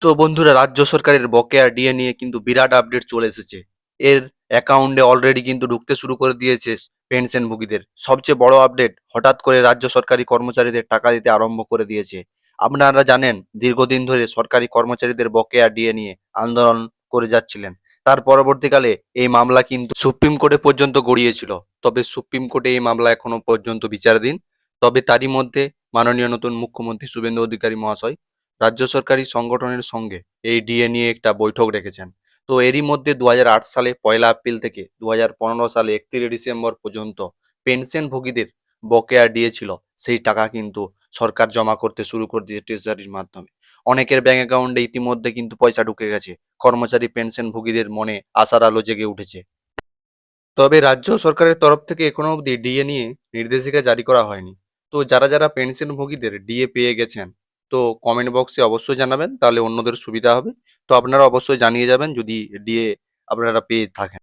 তো বন্ধুরা, রাজ্য সরকারের বকেয়া ডিএ নিয়ে কিন্তু বিরাট আপডেট চলে এসেছে। এর অ্যাকাউন্টে অলরেডি কিন্তু ঢুকতে শুরু করে দিয়েছে পেনশনভোগীদের। সবচেয়ে বড় আপডেট, হঠাৎ করে রাজ্য সরকারি কর্মচারীদের টাকা দিতে আরম্ভ করে দিয়েছে। আপনারা জানেন, দীর্ঘদিন ধরে সরকারি কর্মচারীদের বকেয়া ডিএ নিয়ে আন্দোলন করে যাচ্ছিলেন। তার পরবর্তীকালে এই মামলা কিন্তু সুপ্রিম কোর্টে পর্যন্ত গড়িয়েছিল। তবে সুপ্রিম কোর্টে এই মামলা এখনো পর্যন্ত বিচারাধীন। তবে তারই মধ্যে মাননীয় নতুন মুখ্যমন্ত্রী শুভেন্দু অধিকারী মহাশয় রাজ্য সরকারি সংগঠনের সঙ্গে এই ডিএ নিয়ে একটা বৈঠক রেখেছেন। তো এরই মধ্যে 2008 সালে 1 এপ্রিল থেকে 2015 সালে 31 ডিসেম্বর পর্যন্ত পেনশনভোগীদের বকেয়া ডিএ ছিল, সেই টাকা কিন্তু সরকার জমা করতে শুরু করে দিয়েছে ট্রেজারির মাধ্যমে। অনেকের ব্যাংক অ্যাকাউন্টে ইতিমধ্যে কিন্তু পয়সা ঢুকে গেছে। কর্মচারী পেনশনভোগীদের মনে আশার আলো জেগে উঠেছে। তবে রাজ্য সরকারের তরফ থেকে এখনো অবধি ডিএ নিয়ে নির্দেশিকা জারি করা হয়নি। তো যারা যারা পেনশনভোগীদের ডিএ পেয়ে গেছেন, তো কমেন্ট বক্সে অবশ্যই জানাবেন, তাহলে অন্যদের সুবিধা হবে। তো আপনারা অবশ্যই জানিয়ে যাবেন যদি ডিএ আপনারা পেয়ে থাকেন।